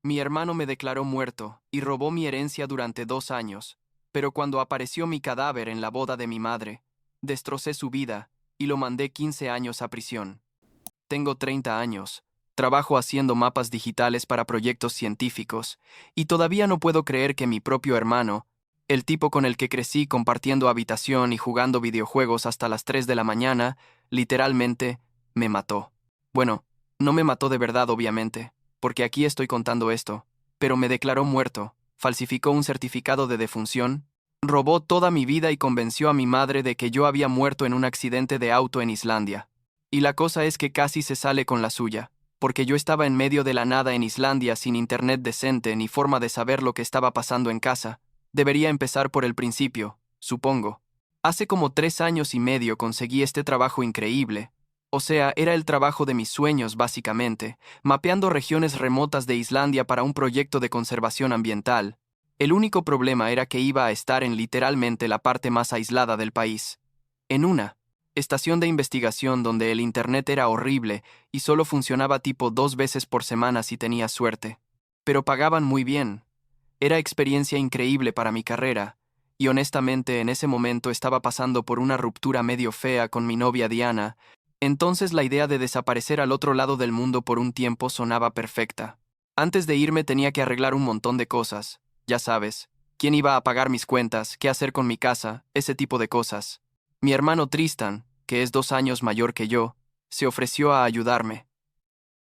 Mi hermano me declaró muerto y robó mi herencia durante 2 años, pero cuando apareció mi cadáver en la boda de mi madre, destrocé su vida y lo mandé 15 años a prisión. Tengo 30 años, trabajo haciendo mapas digitales para proyectos científicos, y todavía no puedo creer que mi propio hermano, el tipo con el que crecí compartiendo habitación y jugando videojuegos hasta las 3 de la mañana, literalmente, me mató. Bueno, no me mató de verdad, obviamente, porque aquí estoy contando esto, pero me declaró muerto, falsificó un certificado de defunción, robó toda mi vida y convenció a mi madre de que yo había muerto en un accidente de auto en Islandia. Y la cosa es que casi se sale con la suya, porque yo estaba en medio de la nada en Islandia sin internet decente ni forma de saber lo que estaba pasando en casa. Debería empezar por el principio, supongo. Hace como 3 años y medio conseguí este trabajo increíble. O sea, era el trabajo de mis sueños, básicamente, mapeando regiones remotas de Islandia para un proyecto de conservación ambiental. El único problema era que iba a estar en literalmente la parte más aislada del país. En una estación de investigación donde el internet era horrible y solo funcionaba tipo 2 veces por semana si tenía suerte. Pero pagaban muy bien. Era experiencia increíble para mi carrera, y honestamente en ese momento estaba pasando por una ruptura medio fea con mi novia Diana, entonces la idea de desaparecer al otro lado del mundo por un tiempo sonaba perfecta. Antes de irme tenía que arreglar un montón de cosas, ya sabes, quién iba a pagar mis cuentas, qué hacer con mi casa, ese tipo de cosas. Mi hermano Tristan, que es 2 años mayor que yo, se ofreció a ayudarme.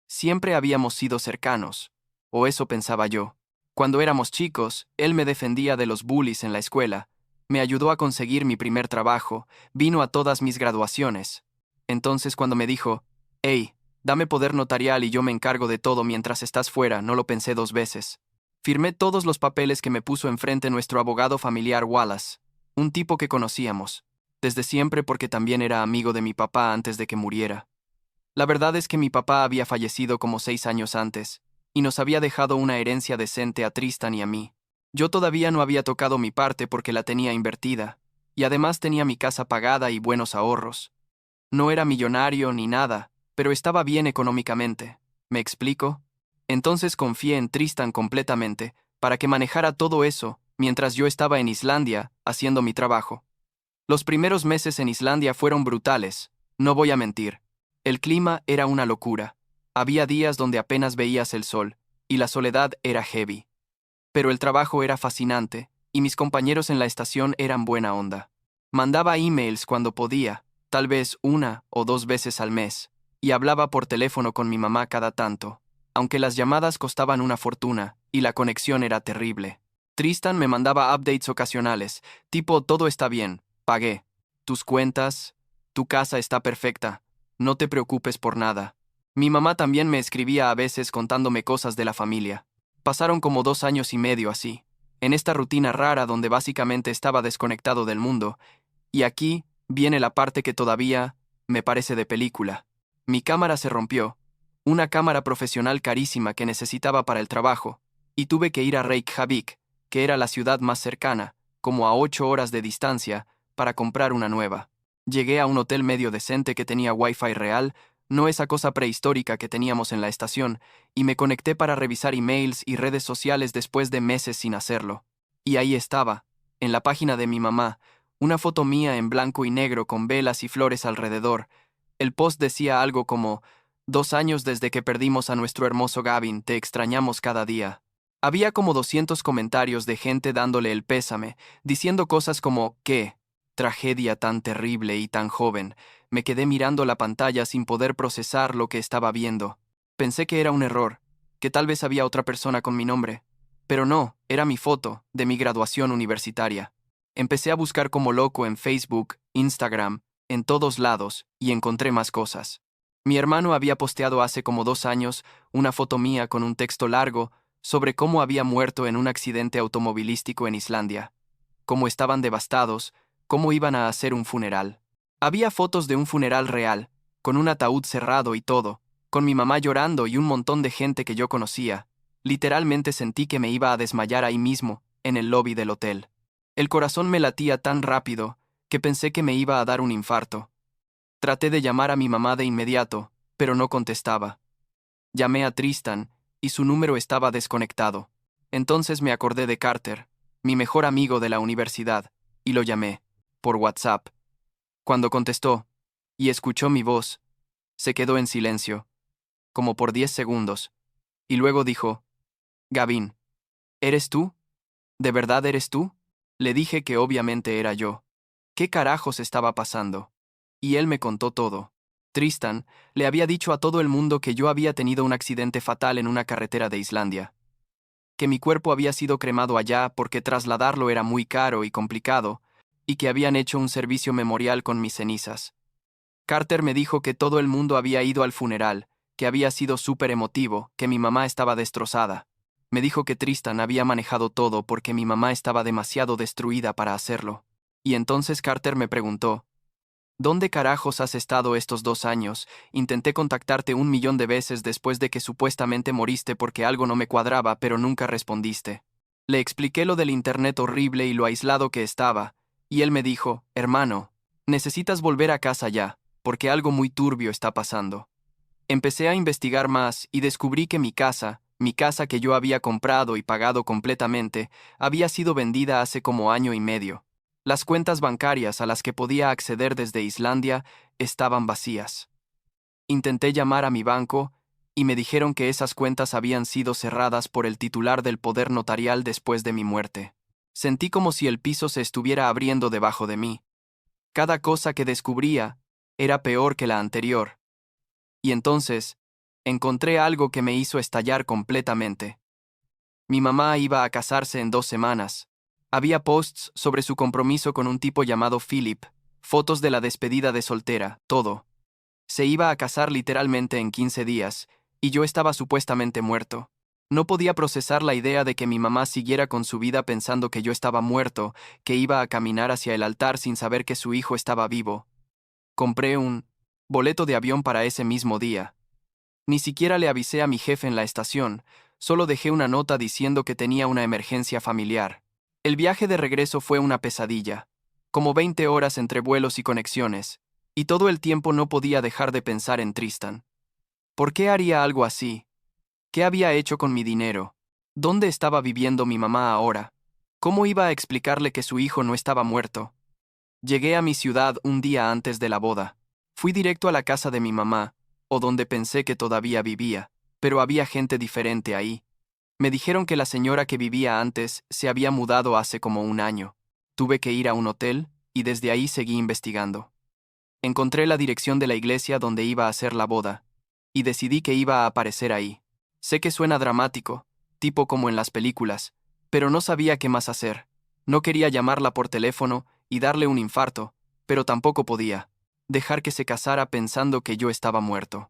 Siempre habíamos sido cercanos, o eso pensaba yo. Cuando éramos chicos, él me defendía de los bullies en la escuela, me ayudó a conseguir mi primer trabajo, vino a todas mis graduaciones. Entonces cuando me dijo, hey, dame poder notarial y yo me encargo de todo mientras estás fuera, no lo pensé 2 veces. Firmé todos los papeles que me puso enfrente nuestro abogado familiar Wallace, un tipo que conocíamos desde siempre porque también era amigo de mi papá antes de que muriera. La verdad es que mi papá había fallecido como 6 años antes, y nos había dejado una herencia decente a Tristan y a mí. Yo todavía no había tocado mi parte porque la tenía invertida, y además tenía mi casa pagada y buenos ahorros. No era millonario ni nada, pero estaba bien económicamente. ¿Me explico? Entonces confié en Tristan completamente, para que manejara todo eso, mientras yo estaba en Islandia, haciendo mi trabajo. Los primeros meses en Islandia fueron brutales, no voy a mentir. El clima era una locura. Había días donde apenas veías el sol, y la soledad era heavy. Pero el trabajo era fascinante, y mis compañeros en la estación eran buena onda. Mandaba emails cuando podía, tal vez 1 o 2 veces al mes, y hablaba por teléfono con mi mamá cada tanto, aunque las llamadas costaban una fortuna, y la conexión era terrible. Tristan me mandaba updates ocasionales, tipo todo está bien, pagué. Tus cuentas, tu casa está perfecta, no te preocupes por nada. Mi mamá también me escribía a veces contándome cosas de la familia. Pasaron como 2 años y medio así, en esta rutina rara donde básicamente estaba desconectado del mundo, y aquí viene la parte que todavía me parece de película. Mi cámara se rompió, una cámara profesional carísima que necesitaba para el trabajo, y tuve que ir a Reykjavik, que era la ciudad más cercana, como a 8 horas de distancia, para comprar una nueva. Llegué a un hotel medio decente que tenía wifi real, no esa cosa prehistórica que teníamos en la estación, y me conecté para revisar emails y redes sociales después de meses sin hacerlo. Y ahí estaba, en la página de mi mamá, una foto mía en blanco y negro con velas y flores alrededor. El post decía algo como, 2 años desde que perdimos a nuestro hermoso Gavin, te extrañamos cada día. Había como 200 comentarios de gente dándole el pésame, diciendo cosas como, ¿qué? Tragedia tan terrible y tan joven. Me quedé mirando la pantalla sin poder procesar lo que estaba viendo. Pensé que era un error, que tal vez había otra persona con mi nombre. Pero no, era mi foto, de mi graduación universitaria. Empecé a buscar como loco en Facebook, Instagram, en todos lados, y encontré más cosas. Mi hermano había posteado hace como 2 años una foto mía con un texto largo sobre cómo había muerto en un accidente automovilístico en Islandia, cómo estaban devastados, cómo iban a hacer un funeral. Había fotos de un funeral real, con un ataúd cerrado y todo, con mi mamá llorando y un montón de gente que yo conocía. Literalmente sentí que me iba a desmayar ahí mismo, en el lobby del hotel. El corazón me latía tan rápido que pensé que me iba a dar un infarto. Traté de llamar a mi mamá de inmediato, pero no contestaba. Llamé a Tristan, y su número estaba desconectado. Entonces me acordé de Carter, mi mejor amigo de la universidad, y lo llamé, por WhatsApp. Cuando contestó, y escuchó mi voz, se quedó en silencio, como por 10 segundos, y luego dijo, Gavin, ¿eres tú? ¿De verdad eres tú? Le dije que obviamente era yo. ¿Qué carajos estaba pasando? Y él me contó todo. Tristan le había dicho a todo el mundo que yo había tenido un accidente fatal en una carretera de Islandia, que mi cuerpo había sido cremado allá porque trasladarlo era muy caro y complicado, y que habían hecho un servicio memorial con mis cenizas. Carter me dijo que todo el mundo había ido al funeral, que había sido súper emotivo, que mi mamá estaba destrozada. Me dijo que Tristan había manejado todo porque mi mamá estaba demasiado destruida para hacerlo. Y entonces Carter me preguntó, ¿dónde carajos has estado estos 2 años? Intenté contactarte 1 millón de veces después de que supuestamente moriste porque algo no me cuadraba, pero nunca respondiste. Le expliqué lo del internet horrible y lo aislado que estaba, y él me dijo, hermano, necesitas volver a casa ya, porque algo muy turbio está pasando. Empecé a investigar más y descubrí que mi casa que yo había comprado y pagado completamente, había sido vendida hace como año y medio. Las cuentas bancarias a las que podía acceder desde Islandia estaban vacías. Intenté llamar a mi banco y me dijeron que esas cuentas habían sido cerradas por el titular del poder notarial después de mi muerte. Sentí como si el piso se estuviera abriendo debajo de mí. Cada cosa que descubría era peor que la anterior. Y entonces, encontré algo que me hizo estallar completamente. Mi mamá iba a casarse en 2 semanas. Había posts sobre su compromiso con un tipo llamado Philip, fotos de la despedida de soltera, todo. Se iba a casar literalmente en 15 días, y yo estaba supuestamente muerto. No podía procesar la idea de que mi mamá siguiera con su vida pensando que yo estaba muerto, que iba a caminar hacia el altar sin saber que su hijo estaba vivo. Compré un boleto de avión para ese mismo día. Ni siquiera le avisé a mi jefe en la estación, solo dejé una nota diciendo que tenía una emergencia familiar. El viaje de regreso fue una pesadilla, como 20 horas entre vuelos y conexiones, y todo el tiempo no podía dejar de pensar en Tristan. ¿Por qué haría algo así? ¿Qué había hecho con mi dinero? ¿Dónde estaba viviendo mi mamá ahora? ¿Cómo iba a explicarle que su hijo no estaba muerto? Llegué a mi ciudad un día antes de la boda. Fui directo a la casa de mi mamá, o donde pensé que todavía vivía, pero había gente diferente ahí. Me dijeron que la señora que vivía antes se había mudado hace como un año. Tuve que ir a un hotel, y desde ahí seguí investigando. Encontré la dirección de la iglesia donde iba a hacer la boda, y decidí que iba a aparecer ahí. Sé que suena dramático, tipo como en las películas, pero no sabía qué más hacer. No quería llamarla por teléfono y darle un infarto, pero tampoco podía dejar que se casara pensando que yo estaba muerto.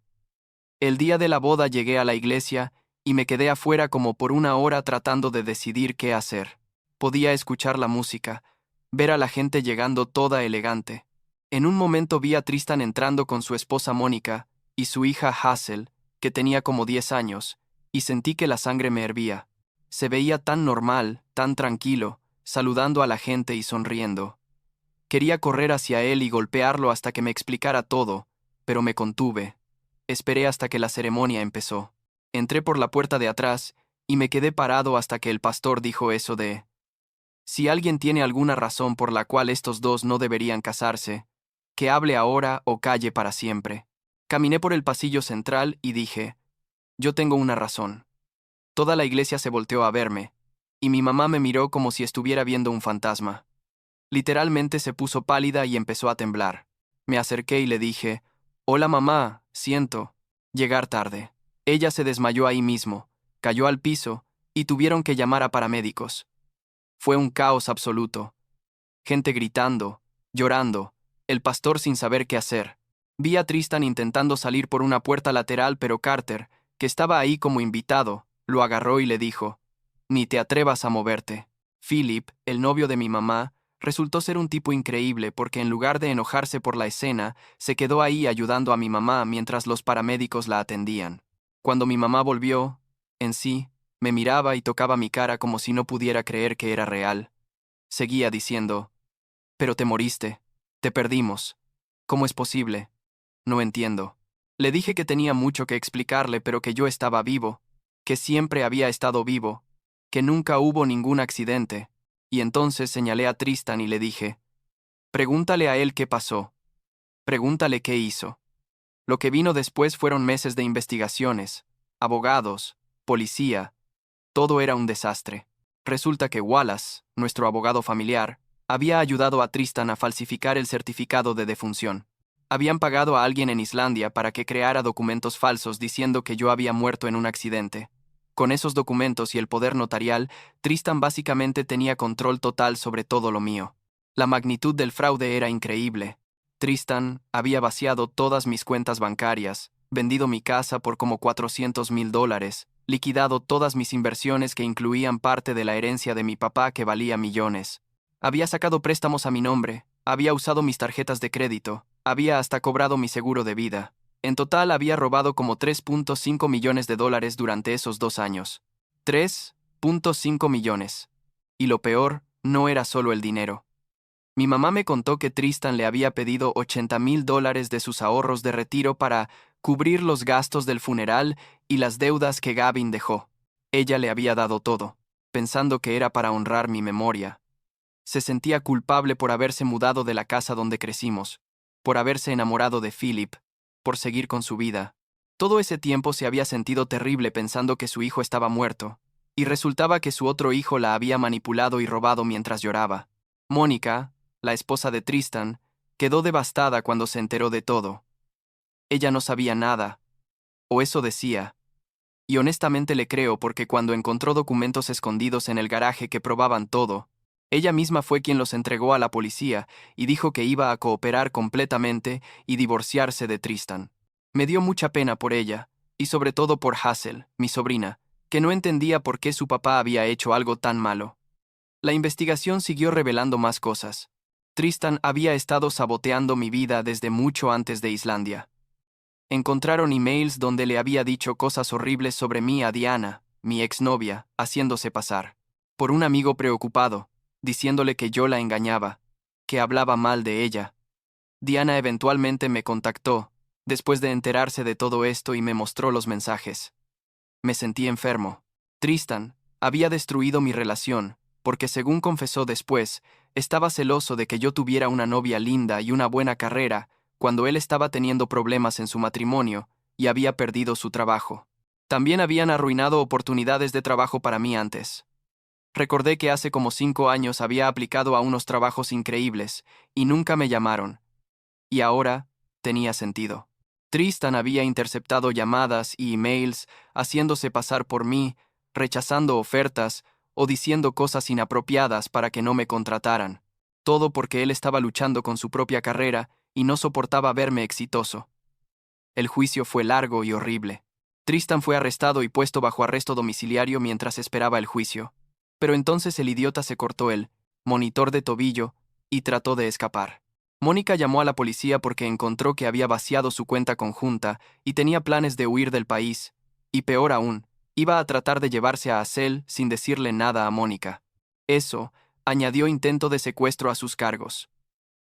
El día de la boda llegué a la iglesia y me quedé afuera como por 1 hora tratando de decidir qué hacer. Podía escuchar la música, ver a la gente llegando toda elegante. En un momento vi a Tristan entrando con su esposa Mónica y su hija Hazel, que tenía como 10 años, y sentí que la sangre me hervía. Se veía tan normal, tan tranquilo, saludando a la gente y sonriendo. Quería correr hacia él y golpearlo hasta que me explicara todo, pero me contuve. Esperé hasta que la ceremonia empezó. Entré por la puerta de atrás y me quedé parado hasta que el pastor dijo eso de: si alguien tiene alguna razón por la cual estos dos no deberían casarse, que hable ahora o calle para siempre. Caminé por el pasillo central y dije: yo tengo una razón. Toda la iglesia se volteó a verme, y mi mamá me miró como si estuviera viendo un fantasma. Literalmente se puso pálida y empezó a temblar. Me acerqué y le dije: hola mamá, siento llegar tarde. Ella se desmayó ahí mismo, cayó al piso, y tuvieron que llamar a paramédicos. Fue un caos absoluto. Gente gritando, llorando, el pastor sin saber qué hacer. Vi a Tristan intentando salir por una puerta lateral, pero Carter, que estaba ahí como invitado, lo agarró y le dijo: ni te atrevas a moverte. Philip, el novio de mi mamá, resultó ser un tipo increíble porque en lugar de enojarse por la escena, se quedó ahí ayudando a mi mamá mientras los paramédicos la atendían. Cuando mi mamá volvió, en sí, me miraba y tocaba mi cara como si no pudiera creer que era real. Seguía diciendo: pero te moriste. Te perdimos. ¿Cómo es posible? No entiendo. Le dije que tenía mucho que explicarle, pero que yo estaba vivo. que siempre había estado vivo, que nunca hubo ningún accidente, y entonces señalé a Tristan y le dije, pregúntale a él qué pasó, pregúntale qué hizo. Lo que vino después fueron meses de investigaciones, abogados, policía, todo era un desastre. Resulta que Wallace, nuestro abogado familiar, había ayudado a Tristan a falsificar el certificado de defunción. Habían pagado a alguien en Islandia para que creara documentos falsos diciendo que yo había muerto en un accidente. Con esos documentos y el poder notarial, Tristan básicamente tenía control total sobre todo lo mío. La magnitud del fraude era increíble. Tristan había vaciado todas mis cuentas bancarias, vendido mi casa por como $400,000, liquidado todas mis inversiones que incluían parte de la herencia de mi papá que valía millones. Había sacado préstamos a mi nombre, había usado mis tarjetas de crédito, había hasta cobrado mi seguro de vida. En total había robado como $3.5 millones durante esos 2 años. 3.5 millones. Y lo peor, no era solo el dinero. Mi mamá me contó que Tristan le había pedido $80,000 de sus ahorros de retiro para cubrir los gastos del funeral y las deudas que Gavin dejó. Ella le había dado todo, pensando que era para honrar mi memoria. Se sentía culpable por haberse mudado de la casa donde crecimos, por haberse enamorado de Philip, por seguir con su vida. Todo ese tiempo se había sentido terrible pensando que su hijo estaba muerto, y resultaba que su otro hijo la había manipulado y robado mientras lloraba. Mónica, la esposa de Tristan, quedó devastada cuando se enteró de todo. Ella no sabía nada, o eso decía, y honestamente le creo porque cuando encontró documentos escondidos en el garaje que probaban todo, ella misma fue quien los entregó a la policía y dijo que iba a cooperar completamente y divorciarse de Tristan. Me dio mucha pena por ella, y sobre todo por Hazel, mi sobrina, que no entendía por qué su papá había hecho algo tan malo. La investigación siguió revelando más cosas. Tristan había estado saboteando mi vida desde mucho antes de Islandia. Encontraron emails donde le había dicho cosas horribles sobre mí a Diana, mi exnovia, haciéndose pasar por un amigo preocupado, diciéndole que yo la engañaba, que hablaba mal de ella. Diana eventualmente me contactó, después de enterarse de todo esto y me mostró los mensajes. Me sentí enfermo. Tristan había destruido mi relación, porque según confesó después, estaba celoso de que yo tuviera una novia linda y una buena carrera, cuando él estaba teniendo problemas en su matrimonio y había perdido su trabajo. También habían arruinado oportunidades de trabajo para mí antes. Recordé que hace como 5 años había aplicado a unos trabajos increíbles y nunca me llamaron. Y ahora tenía sentido. Tristan había interceptado llamadas y emails, haciéndose pasar por mí, rechazando ofertas o diciendo cosas inapropiadas para que no me contrataran. Todo porque él estaba luchando con su propia carrera y no soportaba verme exitoso. El juicio fue largo y horrible. Tristan fue arrestado y puesto bajo arresto domiciliario mientras esperaba el juicio. Pero entonces el idiota se cortó el monitor de tobillo y trató de escapar. Mónica llamó a la policía porque encontró que había vaciado su cuenta conjunta y tenía planes de huir del país. Y peor aún, iba a tratar de llevarse a Hazel sin decirle nada a Mónica. Eso añadió intento de secuestro a sus cargos.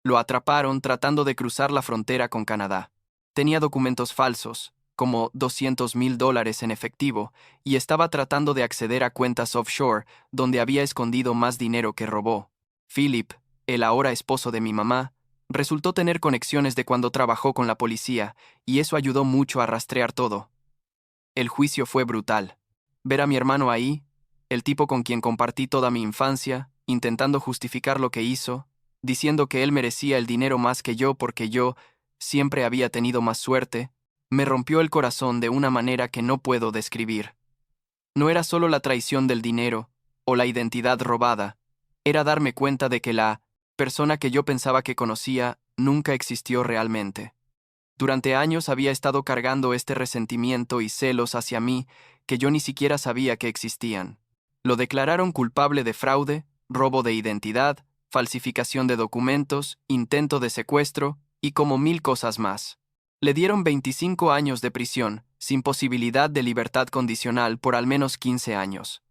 Lo atraparon tratando de cruzar la frontera con Canadá. Tenía documentos falsos, como $200,000 en efectivo, y estaba tratando de acceder a cuentas offshore donde había escondido más dinero que robó. Philip, el ahora esposo de mi mamá, resultó tener conexiones de cuando trabajó con la policía, y eso ayudó mucho a rastrear todo. El juicio fue brutal. Ver a mi hermano ahí, el tipo con quien compartí toda mi infancia, intentando justificar lo que hizo, diciendo que él merecía el dinero más que yo porque yo siempre había tenido más suerte, me rompió el corazón de una manera que no puedo describir. No era solo la traición del dinero o la identidad robada, era darme cuenta de que la persona que yo pensaba que conocía nunca existió realmente. Durante años había estado cargando este resentimiento y celos hacia mí que yo ni siquiera sabía que existían. Lo declararon culpable de fraude, robo de identidad, falsificación de documentos, intento de secuestro y como 1000 cosas más. Le dieron 25 años de prisión, sin posibilidad de libertad condicional por al menos 15 años.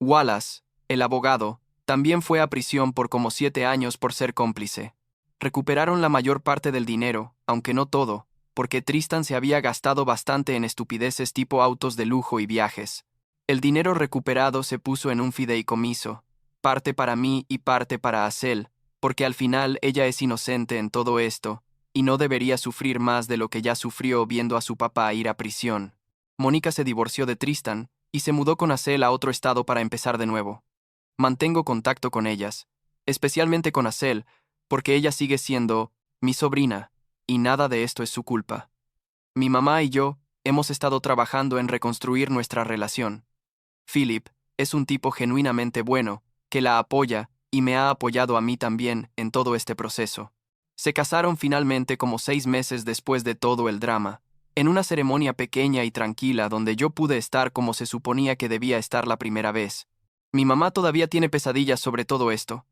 Wallace, el abogado, también fue a prisión por como 7 años por ser cómplice. Recuperaron la mayor parte del dinero, aunque no todo, porque Tristan se había gastado bastante en estupideces tipo autos de lujo y viajes. El dinero recuperado se puso en un fideicomiso, parte para mí y parte para Acel, porque al final ella es inocente en todo esto, y no debería sufrir más de lo que ya sufrió viendo a su papá ir a prisión. Mónica se divorció de Tristan y se mudó con Acel a otro estado para empezar de nuevo. Mantengo contacto con ellas, especialmente con Acel, porque ella sigue siendo mi sobrina, y nada de esto es su culpa. Mi mamá y yo hemos estado trabajando en reconstruir nuestra relación. Philip es un tipo genuinamente bueno, que la apoya y me ha apoyado a mí también en todo este proceso. Se casaron finalmente como 6 meses después de todo el drama, en una ceremonia pequeña y tranquila donde yo pude estar como se suponía que debía estar la primera vez. Mi mamá todavía tiene pesadillas sobre todo esto.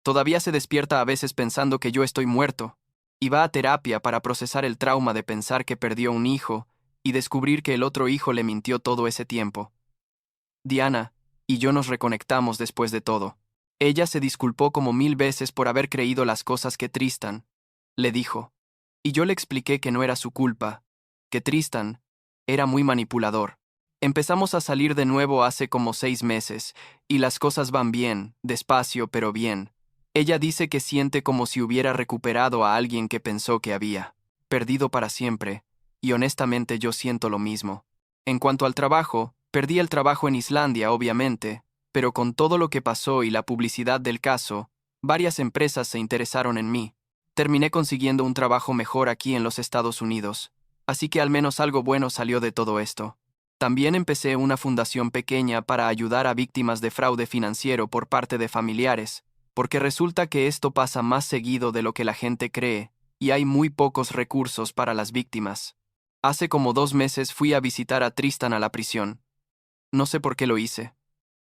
Todavía se despierta a veces pensando que yo estoy muerto, y va a terapia para procesar el trauma de pensar que perdió un hijo y descubrir que el otro hijo le mintió todo ese tiempo. Diana y yo nos reconectamos después de todo. Ella se disculpó como 1000 veces por haber creído las cosas que Tristan le dijo, y yo le expliqué que no era su culpa, que Tristan era muy manipulador. Empezamos a salir de nuevo hace como 6 meses, y las cosas van bien, despacio pero bien. Ella dice que siente como si hubiera recuperado a alguien que pensó que había perdido para siempre, y honestamente yo siento lo mismo. En cuanto al trabajo, perdí el trabajo en Islandia, obviamente, pero con todo lo que pasó y la publicidad del caso, varias empresas se interesaron en mí. Terminé consiguiendo un trabajo mejor aquí en los Estados Unidos, así que al menos algo bueno salió de todo esto. También empecé una fundación pequeña para ayudar a víctimas de fraude financiero por parte de familiares, porque resulta que esto pasa más seguido de lo que la gente cree, y hay muy pocos recursos para las víctimas. Hace como 2 meses fui a visitar a Tristan a la prisión. No sé por qué lo hice.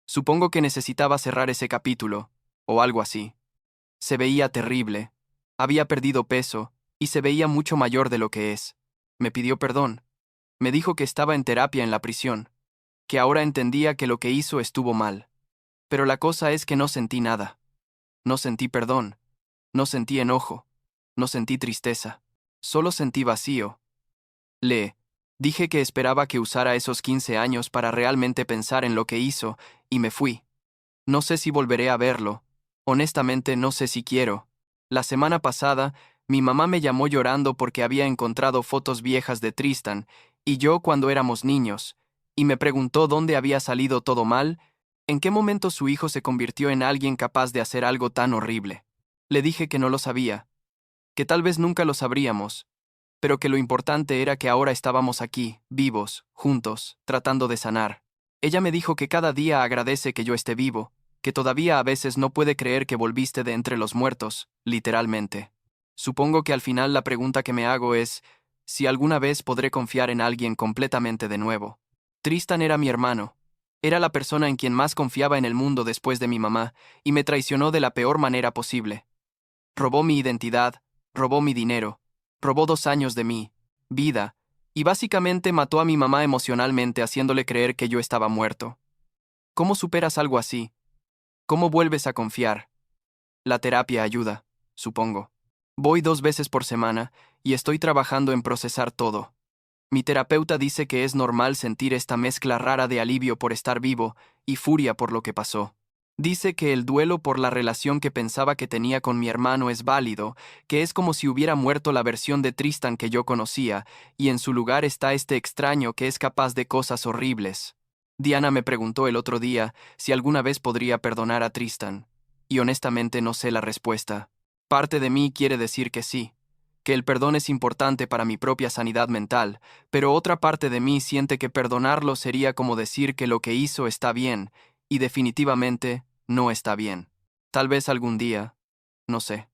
Supongo que necesitaba cerrar ese capítulo, o algo así. Se veía terrible. Había perdido peso, y se veía mucho mayor de lo que es. Me pidió perdón. Me dijo que estaba en terapia en la prisión, que ahora entendía que lo que hizo estuvo mal. Pero la cosa es que no sentí nada. No sentí perdón. No sentí enojo. No sentí tristeza. Solo sentí vacío. Le dije que esperaba que usara esos 15 años para realmente pensar en lo que hizo, y me fui. No sé si volveré a verlo. Honestamente no sé si quiero. La semana pasada, mi mamá me llamó llorando porque había encontrado fotos viejas de Tristan y yo cuando éramos niños, y me preguntó dónde había salido todo mal, en qué momento su hijo se convirtió en alguien capaz de hacer algo tan horrible. Le dije que no lo sabía, que tal vez nunca lo sabríamos, pero que lo importante era que ahora estábamos aquí, vivos, juntos, tratando de sanar. Ella me dijo que cada día agradece que yo esté vivo, que todavía a veces no puede creer que volviste de entre los muertos, literalmente. Supongo que al final la pregunta que me hago es si alguna vez podré confiar en alguien completamente de nuevo. Tristan era mi hermano. Era la persona en quien más confiaba en el mundo después de mi mamá, y me traicionó de la peor manera posible. Robó mi identidad, robó mi dinero, robó 2 años de mi vida, y básicamente mató a mi mamá emocionalmente haciéndole creer que yo estaba muerto. ¿Cómo superas algo así? ¿Cómo vuelves a confiar? La terapia ayuda, supongo. Voy 2 veces por semana y estoy trabajando en procesar todo. Mi terapeuta dice que es normal sentir esta mezcla rara de alivio por estar vivo y furia por lo que pasó. Dice que el duelo por la relación que pensaba que tenía con mi hermano es válido, que es como si hubiera muerto la versión de Tristan que yo conocía, y en su lugar está este extraño que es capaz de cosas horribles. Diana me preguntó el otro día si alguna vez podría perdonar a Tristan, y honestamente no sé la respuesta. Parte de mí quiere decir que sí, que el perdón es importante para mi propia sanidad mental, pero otra parte de mí siente que perdonarlo sería como decir que lo que hizo está bien, y definitivamente no está bien. Tal vez algún día, no sé.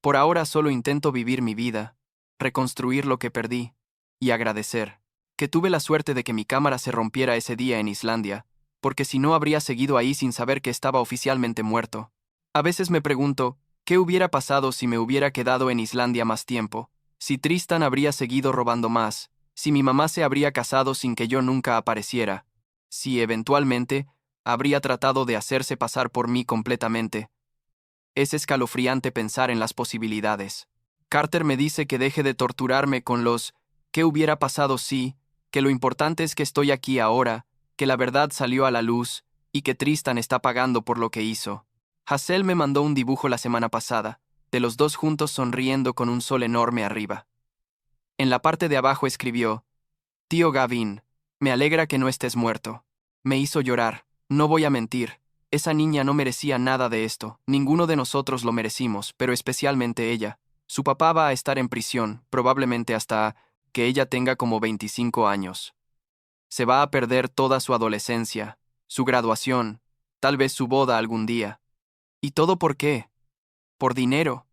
Por ahora solo intento vivir mi vida, reconstruir lo que perdí, y agradecer que tuve la suerte de que mi cámara se rompiera ese día en Islandia, porque si no habría seguido ahí sin saber que estaba oficialmente muerto. A veces me pregunto, ¿qué hubiera pasado si me hubiera quedado en Islandia más tiempo? Si Tristan habría seguido robando más, si mi mamá se habría casado sin que yo nunca apareciera, si eventualmente habría tratado de hacerse pasar por mí completamente. Es escalofriante pensar en las posibilidades. Carter me dice que deje de torturarme con los ¿qué hubiera pasado si? Que lo importante es que estoy aquí ahora, que la verdad salió a la luz y que Tristan está pagando por lo que hizo. Hazel me mandó un dibujo la semana pasada, de los dos juntos sonriendo con un sol enorme arriba. En la parte de abajo escribió: Tío Gavin, me alegra que no estés muerto. Me hizo llorar, no voy a mentir. Esa niña no merecía nada de esto, ninguno de nosotros lo merecimos, pero especialmente ella. Su papá va a estar en prisión, probablemente hasta que ella tenga como 25 años. Se va a perder toda su adolescencia, su graduación, tal vez su boda algún día. ¿Y todo por qué? ¿Por dinero?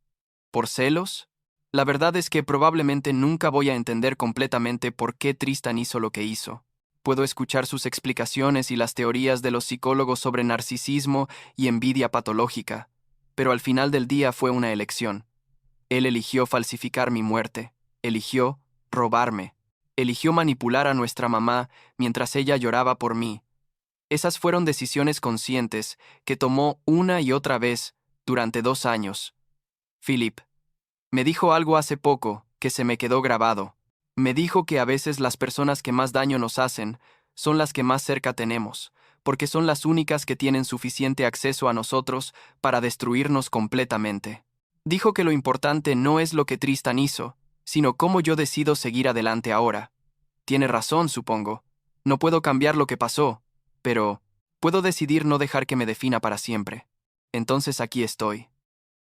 ¿Por celos? La verdad es que probablemente nunca voy a entender completamente por qué Tristan hizo lo que hizo. Puedo escuchar sus explicaciones y las teorías de los psicólogos sobre narcisismo y envidia patológica, pero al final del día fue una elección. Él eligió falsificar mi muerte, eligió robarme, eligió manipular a nuestra mamá mientras ella lloraba por mí. Esas fueron decisiones conscientes que tomó una y otra vez durante 2 años. Philip me dijo algo hace poco que se me quedó grabado. Me dijo que a veces las personas que más daño nos hacen son las que más cerca tenemos, porque son las únicas que tienen suficiente acceso a nosotros para destruirnos completamente. Dijo que lo importante no es lo que Tristan hizo, sino cómo yo decido seguir adelante ahora. Tiene razón, supongo. No puedo cambiar lo que pasó, pero puedo decidir no dejar que me defina para siempre. Entonces aquí estoy.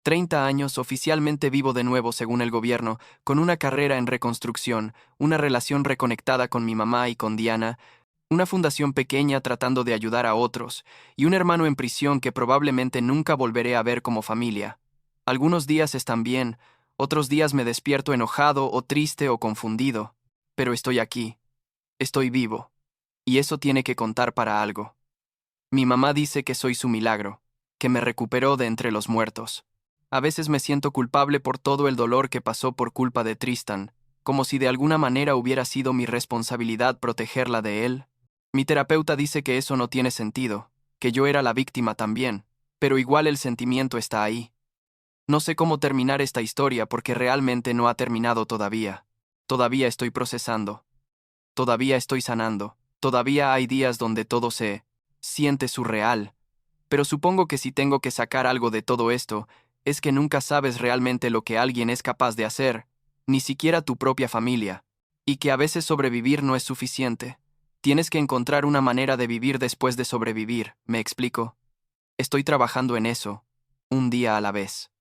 30 años oficialmente vivo de nuevo según el gobierno, con una carrera en reconstrucción, una relación reconectada con mi mamá y con Diana, una fundación pequeña tratando de ayudar a otros, y un hermano en prisión que probablemente nunca volveré a ver como familia. Algunos días están bien, otros días me despierto enojado o triste o confundido, pero estoy aquí, estoy vivo, y eso tiene que contar para algo. Mi mamá dice que soy su milagro, que me recuperó de entre los muertos. A veces me siento culpable por todo el dolor que pasó por culpa de Tristan, como si de alguna manera hubiera sido mi responsabilidad protegerla de él. Mi terapeuta dice que eso no tiene sentido, que yo era la víctima también, pero igual el sentimiento está ahí. No sé cómo terminar esta historia porque realmente no ha terminado todavía. Todavía estoy procesando. Todavía estoy sanando. Todavía hay días donde todo se siente surreal. Pero supongo que si tengo que sacar algo de todo esto, es que nunca sabes realmente lo que alguien es capaz de hacer, ni siquiera tu propia familia, y que a veces sobrevivir no es suficiente. Tienes que encontrar una manera de vivir después de sobrevivir, ¿me explico? Estoy trabajando en eso, un día a la vez.